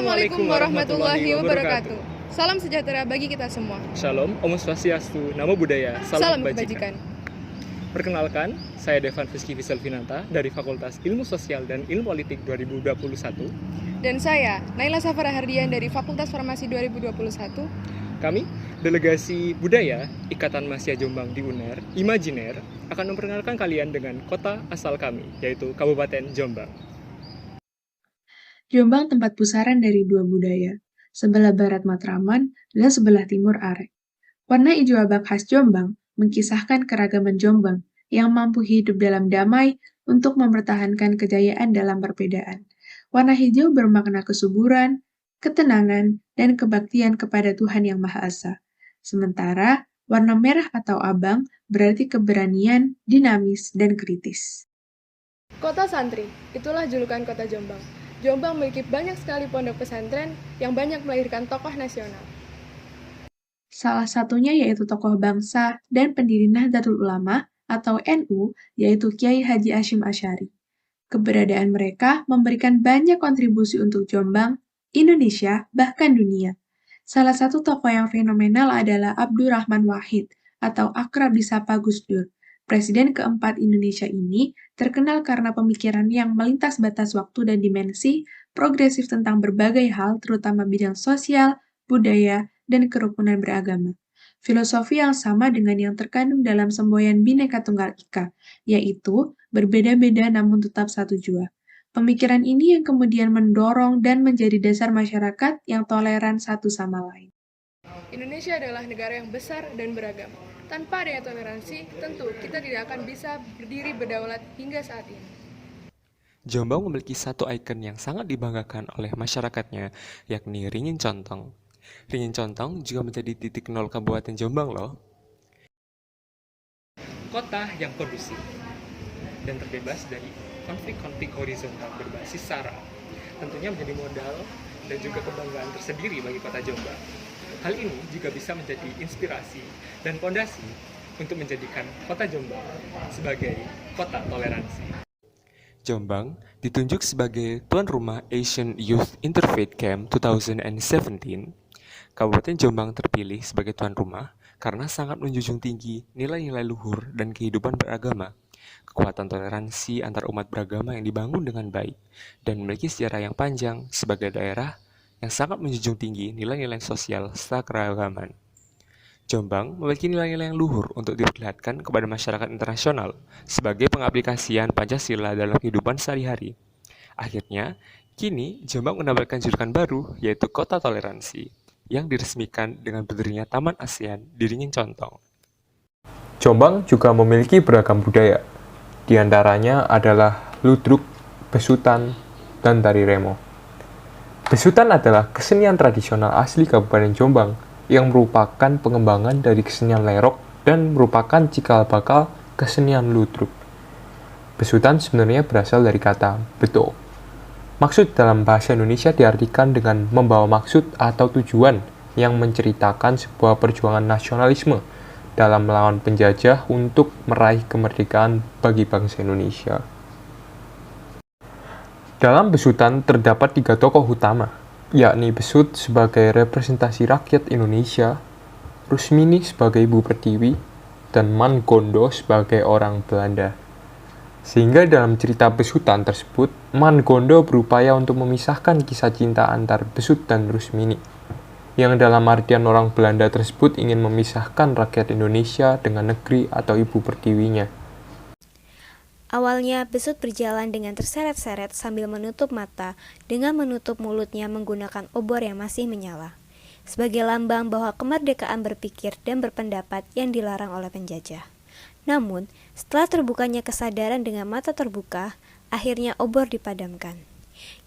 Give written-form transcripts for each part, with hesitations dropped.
Assalamualaikum warahmatullahi wabarakatuh. Salam sejahtera bagi kita semua. Shalom, Om Swastiastu, Namo Buddhaya, Salam kebajikan. Perkenalkan, saya Devan Rizky Fiselvinanta dari Fakultas Ilmu Sosial dan Ilmu Politik 2021. Dan saya, Naila Safara Hardian dari Fakultas Farmasi 2021. Kami, Delegasi Budaya Ikatan Mahasiswa Jombang di UNER, Imajiner, akan memperkenalkan kalian dengan kota asal kami, yaitu Kabupaten Jombang. Jombang tempat pusaran dari dua budaya, sebelah barat Matraman dan sebelah timur Arek. Warna hijau abang khas Jombang mengkisahkan keragaman Jombang yang mampu hidup dalam damai untuk mempertahankan kejayaan dalam perbedaan. Warna hijau bermakna kesuburan, ketenangan, dan kebaktian kepada Tuhan Yang Maha Esa. Sementara, warna merah atau abang berarti keberanian, dinamis, dan kritis. Kota santri, itulah julukan kota Jombang. Jombang memiliki banyak sekali pondok pesantren yang banyak melahirkan tokoh nasional. Salah satunya yaitu tokoh bangsa dan pendiri Nahdlatul Ulama atau NU, yaitu Kiai Haji Hasyim Asy'ari. Keberadaan mereka memberikan banyak kontribusi untuk Jombang, Indonesia, bahkan dunia. Salah satu tokoh yang fenomenal adalah Abdurrahman Wahid atau akrab disapa Gus Dur. Presiden keempat Indonesia ini terkenal karena pemikiran yang melintas batas waktu dan dimensi, progresif tentang berbagai hal, terutama bidang sosial, budaya, dan kerukunan beragama. Filosofi yang sama dengan yang terkandung dalam semboyan Bhinneka Tunggal Ika, yaitu berbeda-beda namun tetap satu jua. Pemikiran ini yang kemudian mendorong dan menjadi dasar masyarakat yang toleran satu sama lain. Indonesia adalah negara yang besar dan beragam. Tanpa adanya toleransi, tentu kita tidak akan bisa berdiri berdaulat hingga saat ini. Jombang memiliki satu ikon yang sangat dibanggakan oleh masyarakatnya, yakni Ringin Contong. Ringin Contong juga menjadi titik nol Kabupaten Jombang loh. Kota yang kondusif dan terbebas dari konflik-konflik horizontal berbasis SARA tentunya menjadi modal dan juga kebanggaan tersendiri bagi kota Jombang. Hal ini juga bisa menjadi inspirasi dan fondasi untuk menjadikan kota Jombang sebagai kota toleransi. Jombang ditunjuk sebagai tuan rumah Asian Youth Interfaith Camp 2017. Kabupaten Jombang terpilih sebagai tuan rumah karena sangat menjunjung tinggi nilai-nilai luhur dan kehidupan beragama, kekuatan toleransi antar umat beragama yang dibangun dengan baik, dan memiliki sejarah yang panjang sebagai daerah yang sangat menjunjung tinggi nilai-nilai sosial serta keragaman. Jombang memiliki nilai-nilai yang luhur untuk diperlihatkan kepada masyarakat internasional sebagai pengaplikasian Pancasila dalam kehidupan sehari-hari. Akhirnya, kini Jombang mendapatkan julukan baru yaitu Kota Toleransi yang diresmikan dengan berdirinya Taman ASEAN di Ringin Contong. Jombang juga memiliki beragam budaya. Di antaranya adalah ludruk, besutan, dan tari remo. Besutan adalah kesenian tradisional asli Kabupaten Jombang yang merupakan pengembangan dari kesenian lerok dan merupakan cikal bakal kesenian ludruk. Besutan sebenarnya berasal dari kata beto. Maksud dalam bahasa Indonesia diartikan dengan membawa maksud atau tujuan yang menceritakan sebuah perjuangan nasionalisme dalam melawan penjajah untuk meraih kemerdekaan bagi bangsa Indonesia. Dalam besutan terdapat 3 tokoh utama, yakni Besut sebagai representasi rakyat Indonesia, Rusmini sebagai Ibu Pertiwi, dan Mangondo sebagai orang Belanda. Sehingga dalam cerita besutan tersebut, Mangondo berupaya untuk memisahkan kisah cinta antar Besut dan Rusmini, yang dalam artian orang Belanda tersebut ingin memisahkan rakyat Indonesia dengan negeri atau Ibu Pertiwinya. Awalnya, Besut berjalan dengan terseret-seret sambil menutup mata dengan menutup mulutnya menggunakan obor yang masih menyala, sebagai lambang bahwa kemerdekaan berpikir dan berpendapat yang dilarang oleh penjajah. Namun, setelah terbukanya kesadaran dengan mata terbuka, akhirnya obor dipadamkan,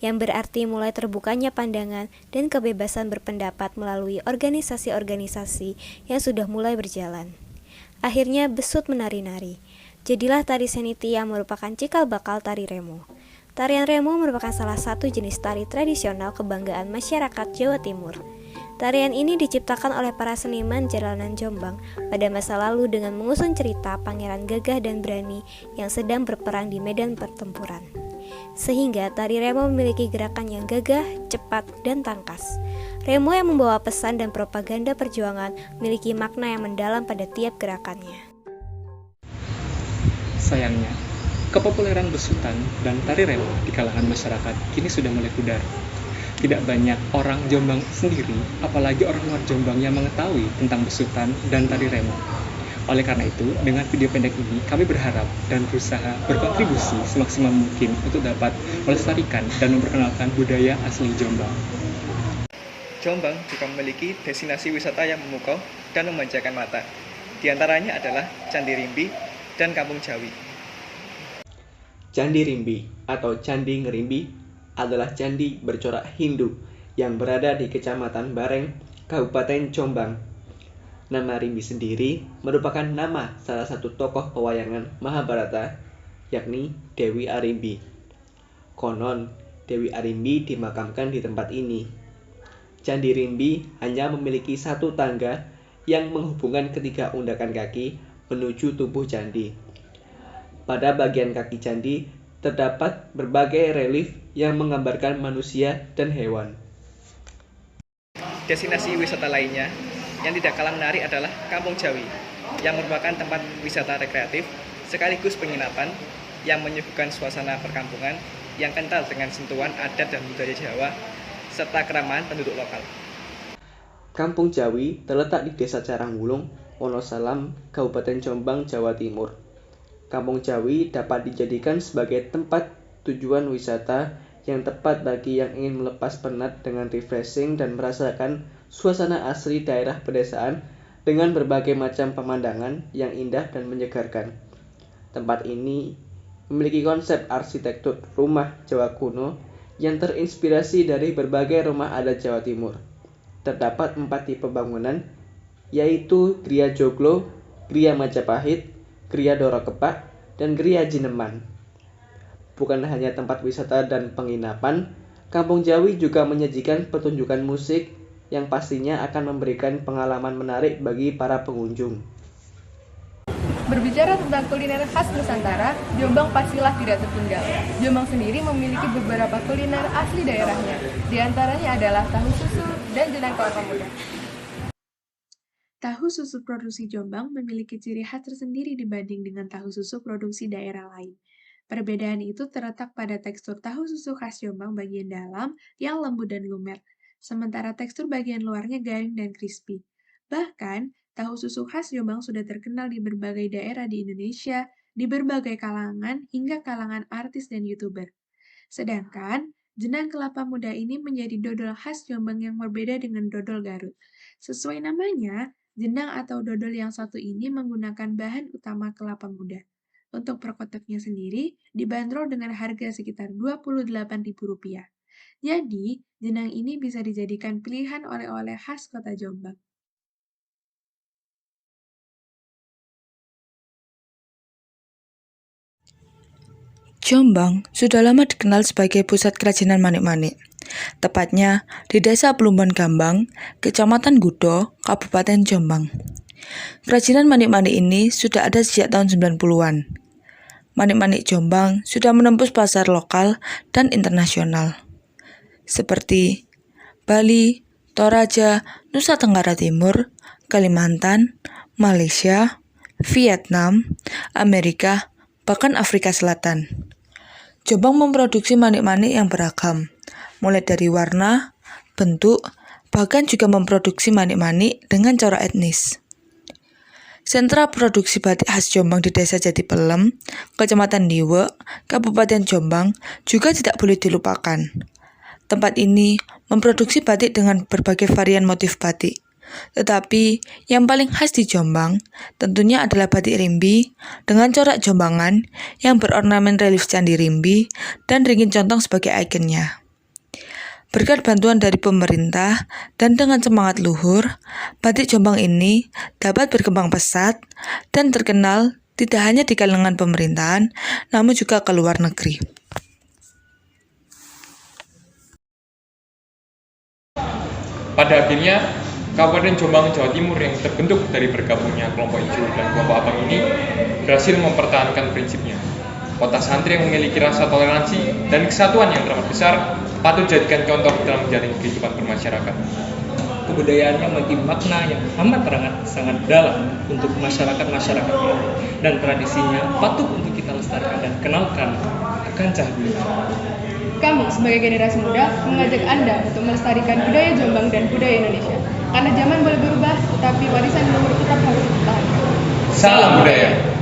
yang berarti mulai terbukanya pandangan dan kebebasan berpendapat melalui organisasi-organisasi yang sudah mulai berjalan. Akhirnya Besut menari-nari. Jadilah tari seniti yang merupakan cikal bakal tari remo. Tarian remo merupakan salah satu jenis tari tradisional kebanggaan masyarakat Jawa Timur. Tarian ini diciptakan oleh para seniman jalanan Jombang pada masa lalu dengan mengusung cerita pangeran gagah dan berani yang sedang berperang di medan pertempuran. Sehingga tari remo memiliki gerakan yang gagah, cepat, dan tangkas. Remo yang membawa pesan dan propaganda perjuangan memiliki makna yang mendalam pada tiap gerakannya. Sayangnya, kepopuleran besutan dan tari remo di kalangan masyarakat kini sudah mulai pudar. Tidak banyak orang Jombang sendiri, apalagi orang luar Jombang yang mengetahui tentang besutan dan tari remo. Oleh karena itu, dengan video pendek ini, kami berharap dan berusaha berkontribusi semaksimal mungkin untuk dapat melestarikan dan memperkenalkan budaya asli Jombang. Jombang juga memiliki destinasi wisata yang memukau dan memanjakan mata. Di antaranya adalah Candi Rimbi dan Kampung Jawi. Candi Rimbi atau Candi Ngerimbi adalah candi bercorak Hindu yang berada di Kecamatan Bareng, Kabupaten Jombang. Nama Rimbi sendiri merupakan nama salah satu tokoh pewayangan Mahabharata, yakni Dewi Arimbi. Konon, Dewi Arimbi dimakamkan di tempat ini. Candi Rimbi hanya memiliki satu tangga yang menghubungkan ketiga undakan kaki menuju tubuh candi. Pada bagian kaki candi terdapat berbagai relief yang menggambarkan manusia dan hewan. Destinasi wisata lainnya yang tidak kalah menarik adalah Kampung Jawi, yang merupakan tempat wisata rekreatif sekaligus penginapan yang menyuguhkan suasana perkampungan yang kental dengan sentuhan adat dan budaya Jawa serta keramahan penduduk lokal. Kampung Jawi terletak di Desa Caranggulung, Wonosalam, Kabupaten Jombang, Jawa Timur. Kampung Jawi dapat dijadikan sebagai tempat tujuan wisata yang tepat bagi yang ingin melepas penat dengan refreshing dan merasakan suasana asli daerah pedesaan dengan berbagai macam pemandangan yang indah dan menyegarkan. Tempat ini memiliki konsep arsitektur rumah Jawa kuno yang terinspirasi dari berbagai rumah adat Jawa Timur. Terdapat 4 tipe bangunan, yaitu Gria Joglo, Gria Majapahit, Gria Doro Kepak, dan Gria Jineman. Bukan hanya tempat wisata dan penginapan, Kampung Jawi juga menyajikan pertunjukan musik yang pastinya akan memberikan pengalaman menarik bagi para pengunjung. Berbicara tentang kuliner khas Nusantara, Jombang pastilah tidak tertinggal. Jombang sendiri memiliki beberapa kuliner asli daerahnya. Di antaranya adalah tahu susu dan jenang kelapa muda. Tahu susu produksi Jombang memiliki ciri khas tersendiri dibanding dengan tahu susu produksi daerah lain. Perbedaan itu terletak pada tekstur tahu susu khas Jombang bagian dalam yang lembut dan lumer, sementara tekstur bagian luarnya garing dan crispy. Bahkan, tahu susu khas Jombang sudah terkenal di berbagai daerah di Indonesia, di berbagai kalangan hingga kalangan artis dan YouTuber. Sedangkan, jenang kelapa muda ini menjadi dodol khas Jombang yang berbeda dengan dodol Garut. Sesuai namanya, jenang atau dodol yang satu ini menggunakan bahan utama kelapa muda. Untuk per kotaknya sendiri dibanderol dengan harga sekitar Rp28.000. Jadi, jenang ini bisa dijadikan pilihan oleh-oleh khas kota Jombang. Jombang sudah lama dikenal sebagai pusat kerajinan manik-manik. Tepatnya di Desa Plumbon Gambang, Kecamatan Gudo, Kabupaten Jombang. Kerajinan manik-manik ini sudah ada sejak tahun 90-an. Manik-manik Jombang sudah menembus pasar lokal dan internasional, seperti Bali, Toraja, Nusa Tenggara Timur, Kalimantan, Malaysia, Vietnam, Amerika, bahkan Afrika Selatan. Jombang memproduksi manik-manik yang beragam, mulai dari warna, bentuk, bahkan juga memproduksi manik-manik dengan corak etnis. Sentra produksi batik khas Jombang di Desa Jati Pelem, Kecamatan Diwe, Kabupaten Jombang juga tidak boleh dilupakan. Tempat ini memproduksi batik dengan berbagai varian motif batik. Tetapi yang paling khas di Jombang tentunya adalah batik Rimbi dengan corak jombangan yang berornamen relief Candi Rimbi dan ringin contong sebagai ikonnya. Berkat bantuan dari pemerintah dan dengan semangat luhur, batik Jombang ini dapat berkembang pesat dan terkenal tidak hanya di kalangan pemerintahan, namun juga ke luar negeri. Pada akhirnya, Kabupaten Jombang, Jawa Timur yang terbentuk dari bergabungnya kelompok hijau dan kelompok abang ini berhasil mempertahankan prinsipnya. Kota santri yang memiliki rasa toleransi dan kesatuan yang teramat besar patut jadikan contoh dalam menjalani kehidupan bermasyarakat. Kebudayaannya memiliki makna yang sangat dalam untuk masyarakat-masyarakatnya, dan tradisinya patut untuk kita lestarikan dan kenalkan ke kancah dunia. Kami sebagai generasi muda mengajak Anda untuk melestarikan budaya Jombang dan budaya Indonesia. Karena zaman boleh berubah, tetapi warisan leluhur tetap harus dipertahankan. Salam budaya!